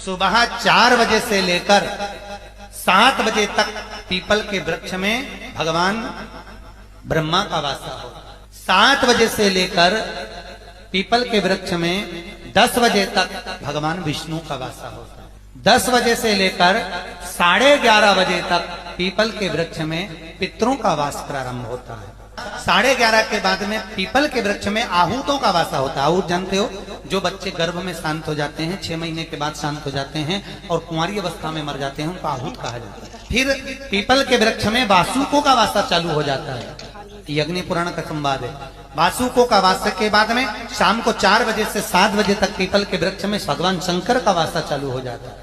सुबह 4 बजे से लेकर 7 बजे तक पीपल के वृक्ष में भगवान ब्रह्मा का वासा होता है। 7 बजे से लेकर पीपल के वृक्ष में 10 बजे तक भगवान विष्णु का वासा होता है। 10 बजे से लेकर 11:30 बजे तक पीपल के वृक्ष में पितरों का वास प्रारंभ होता है। 11:30 के बाद में पीपल के वृक्ष में आहूतों का वासा होता है। आहूत जानते हो, जो बच्चे गर्भ में शांत हो जाते हैं, 6 महीने के बाद शांत हो जाते हैं और कुंवारी अवस्था में मर जाते हैं, उनको आहूत कहा जाता है। फिर पीपल के वृक्ष में वासुकों का वासा चालू हो जाता है। अग्नि पुराण का संवाद है। वासुकों का वासा के बाद में शाम को 4 बजे से 7 बजे तक पीपल के वृक्ष में भगवान शंकर का वासा चालू हो जाता है।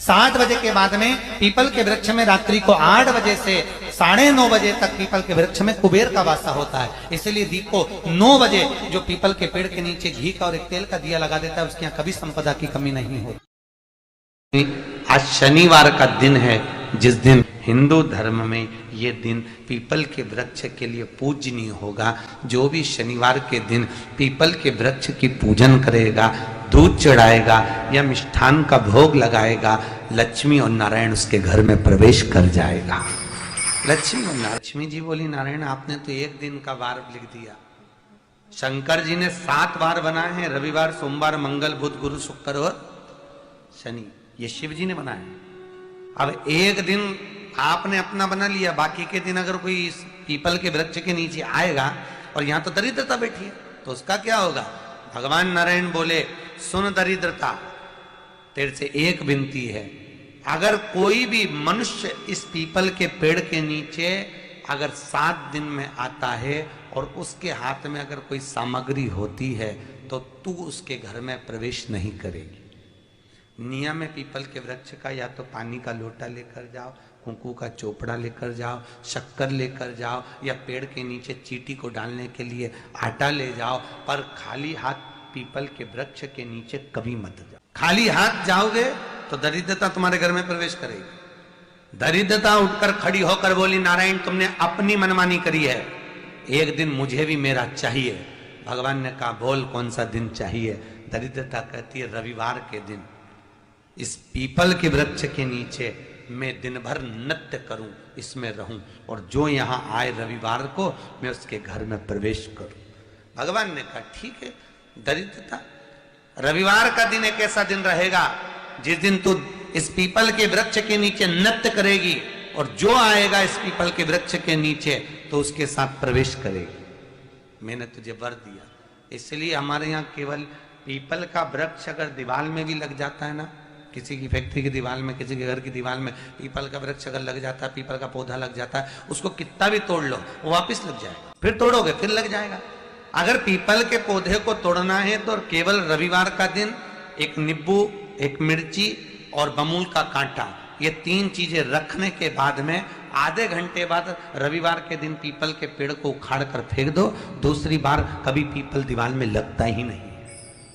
7 बजे के बाद में पीपल के वृक्ष में रात्रि को 8 बजे से 9:30 बजे तक पीपल के वृक्ष में कुबेर का वासा होता है। इसलिए दी को 9 बजे जो पीपल के पेड़ के नीचे घी का और एक तेल का दिया लगा देता है, उसके यहाँ कभी संपदा की कमी नहीं होती। आज शनिवार का दिन है, जिस दिन हिंदू धर्म में ये दिन पीपल के वृक्ष के लिए पूजनीय होगा। जो भी शनिवार के दिन पीपल के वृक्ष की पूजन करेगा, दूध चढ़ाएगा या मिष्ठान का भोग लगाएगा, लक्ष्मी और नारायण उसके घर में प्रवेश कर जाएगा। लक्ष्मी जी बोली, नारायण आपने तो एक दिन का वार लिख दिया। शंकर जी ने 7 वार बनाए हैं, रविवार, सोमवार, मंगल, बुध, गुरु, शुक्र और शनि। ये शिव जी ने बनाया। अब एक दिन आपने अपना बना लिया, बाकी के दिन अगर कोई इस पीपल के वृक्ष के नीचे आएगा और यहां तो दरिद्रता बैठी है, तो उसका क्या होगा? भगवान नारायण बोले, सुन दरिद्रता, तेरे से एक विनती है, अगर कोई भी मनुष्य इस पीपल के पेड़ के नीचे अगर 7 दिन में आता है और उसके हाथ में अगर कोई सामग्री होती है तो तू उसके घर में प्रवेश नहीं करेगी। नियम है पीपल के वृक्ष का, या तो पानी का लोटा लेकर जाओ, कुंकू का चोपड़ा लेकर जाओ, शक्कर लेकर जाओ, या पेड़ के नीचे चींटी को डालने के लिए आटा ले जाओ, पर खाली हाथ पीपल के वृक्ष के नीचे कभी मत जाओ। खाली हाथ जाओगे तो दरिद्रता तुम्हारे घर में प्रवेश करेगी। दरिद्रता उठकर खड़ी होकर बोली, नारायण तुमने अपनी मनमानी करी है, एक दिन मुझे भी मेरा चाहिए। भगवान ने कहा, बोल कौन सा दिन चाहिए? दरिद्रता कहती है, रविवार के दिन इस पीपल के वृक्ष के नीचे मैं दिन भर नृत्य करूं, इसमें रहूं, और जो यहां आए रविवार को मैं उसके घर में प्रवेश करूं। भगवान ने कहा, ठीक है। दरिद्रता, रविवार का दिन एक ऐसा दिन रहेगा जिस दिन तू इस पीपल के वृक्ष के नीचे नृत्य करेगी और जो आएगा इस पीपल के वृक्ष के नीचे तो उसके साथ प्रवेश करेगी। मैंने तुझे वर दिया। इसलिए हमारे यहाँ केवल पीपल का वृक्ष अगर दीवार में भी लग जाता है ना, किसी की फैक्ट्री की दीवार में, किसी के घर की दीवार में पीपल का वृक्ष अगर लग जाता है, पीपल का पौधा लग जाता है, उसको कितना भी तोड़ लो वो वापस लग जाएगा। फिर तोड़ोगे फिर लग जाएगा। अगर पीपल के पौधे को तोड़ना है तो केवल रविवार का दिन एक नींबू, एक मिर्ची और बमूल का कांटा, ये 3 चीजें रखने के बाद में आधे घंटे बाद रविवार के दिन पीपल के पेड़ को उखाड़ कर फेंक दो। दूसरी बार कभी पीपल दीवार में लगता ही नहीं,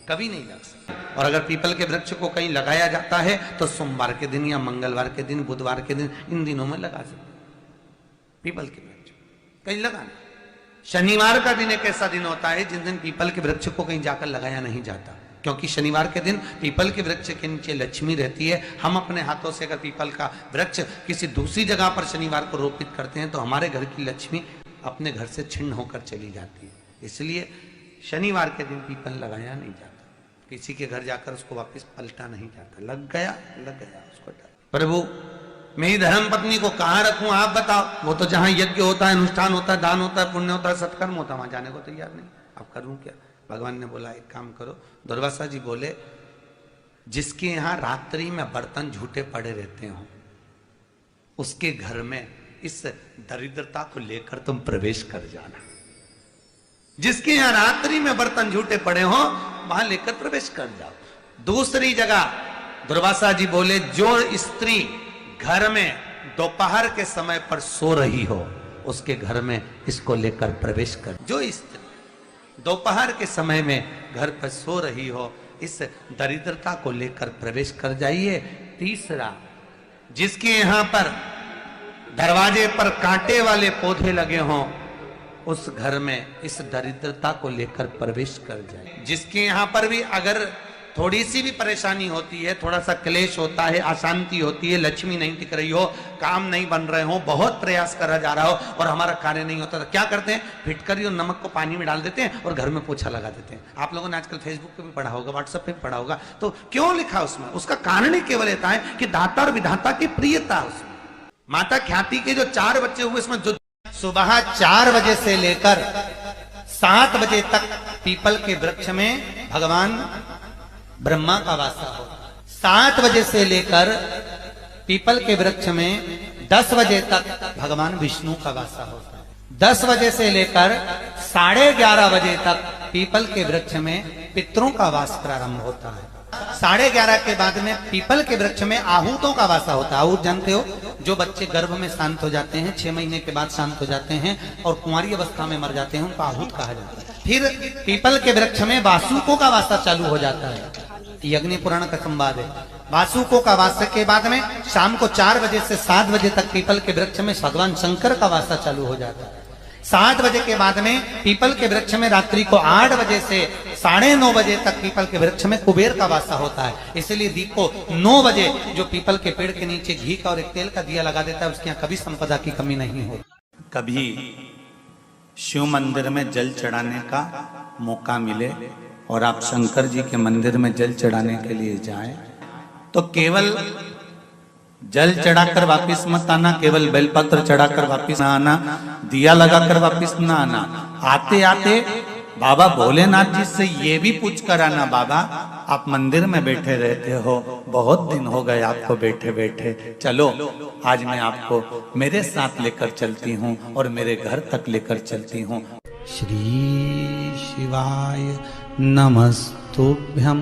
कभी नहीं लग सकता। और अगर पीपल के वृक्ष को कहीं लगाया जाता है तो सोमवार के दिन या मंगलवार के दिन, बुधवार के दिन, इन दिनों में लगा सकते पीपल के वृक्ष कहीं लगाना। शनिवार का दिन एक ऐसा दिन होता है जिस दिन पीपल के वृक्ष को कहीं जाकर लगाया नहीं जाता, क्योंकि शनिवार के दिन पीपल के वृक्ष के नीचे लक्ष्मी रहती है। हम अपने हाथों से अगर पीपल का वृक्ष किसी दूसरी जगह पर शनिवार को रोपित करते हैं तो हमारे घर की लक्ष्मी अपने घर से छिन्न होकर चली जाती है। इसलिए शनिवार के दिन पीपल लगाया नहीं जाता, किसी के घर जाकर उसको वापस पलटा नहीं जाता। लग गया उसको। प्रभु मेरी धर्म पत्नी को कहाँ रखूं आप बताओ? वो तो जहां यज्ञ होता है, अनुष्ठान होता है, दान होता है, पुण्य होता है, सत्कर्म होता है, वहां जाने को तैयार नहीं। अब करूं क्या? भगवान ने बोला, एक काम करो। दुर्वासा जी बोले, जिसके यहाँ रात्रि में बर्तन झूठे पड़े रहते हो उसके घर में इस दरिद्रता को लेकर तुम प्रवेश कर जाना। जिसके यहाँ रात्रि में बर्तन झूठे पड़े हो वहां लेकर प्रवेश कर जाओ। दूसरी जगह दुर्वासा जी बोले, जो स्त्री घर में दोपहर के समय पर सो रही हो उसके घर में इसको लेकर प्रवेश कर। जो स्त्री दोपहर के समय में घर पर सो रही हो, इस दरिद्रता को लेकर प्रवेश कर जाइए। तीसरा, जिसके यहाँ पर दरवाजे पर कांटे वाले पौधे लगे हों उस घर में इस दरिद्रता को लेकर प्रवेश कर जाए। जिसके यहाँ पर भी अगर थोड़ी सी भी परेशानी होती है, थोड़ा सा क्लेश होता है, अशांति होती है, लक्ष्मी नहीं टिक रही हो, काम नहीं बन रहे हो, बहुत प्रयास करा जा रहा हो और हमारा कार्य नहीं होता, तो क्या करते हैं, फिटकरी और नमक को पानी में डाल देते हैं और घर में पोछा लगा देते हैं। आप लोगों ने आजकल फेसबुक पे भी पढ़ा होगा, व्हाट्सएप पे भी पढ़ा होगा। तो क्यों लिखा उसमें? उसका कारण ही केवल इतना है कि दाता और विधाता की प्रियता उसमें। माता ख्याति के जो 4 बच्चे हुए, इसमें जो सुबह 4 बजे से लेकर 7 बजे तक पीपल के वृक्ष में भगवान ब्रह्मा का वासा होता है। 7 बजे से लेकर पीपल के वृक्ष में 10 बजे तक भगवान विष्णु का वासा होता है। 10 बजे से लेकर 11:30 बजे तक पीपल के वृक्ष में पितरों का वास प्रारंभ होता है। 11:30 के बाद में पीपल के वृक्ष में आहूतों का वासा होता है। आहूत जानते हो, जो बच्चे गर्भ में शांत हो जाते हैं, 6 महीने के बाद शांत हो जाते हैं और कुंवारी अवस्था में मर जाते हैं, उनको आहूत कहा जाता है। फिर पीपल के वृक्ष में वासुकों का वासा चालू हो जाता है। यज्ञ पुराण का संवाद है। वासुकों का वासा के बाद में शाम को 4 बजे से 7 बजे तक पीपल के वृक्ष में भगवान शंकर का वासा चालू हो जाता है। 7 बजे के बाद में पीपल के वृक्ष में रात्रि को 8 बजे से 9:30 बजे तक पीपल के वृक्ष में कुबेर का वासा होता है। इसलिए दीप को 9 बजे जो पीपल के पेड़ के नीचे घी का और एक तेल का दिया लगा देता है, उसके यहाँ कभी संपदा की कमी नहीं होती। कभी शिव मंदिर में जल चढ़ाने का मौका मिले और आप शंकर जी के मंदिर में जल चढ़ाने के लिए जाएं, तो केवल जल चढ़ाकर वापिस मत आना, केवल बेलपत्र चढ़ाकर वापिस ना आना, दिया लगाकर वापिस ना आना। आते आते बाबा भोलेनाथ जी से ये भी पूछ कर आना, बाबा आप मंदिर में बैठे रहते हो, बहुत दिन हो गए आपको बैठे बैठे, चलो आज मैं आपको मेरे साथ लेकर चलती हूँ और मेरे घर तक लेकर चलती हूँ। श्री शिवाय नमस्तुभ्यम।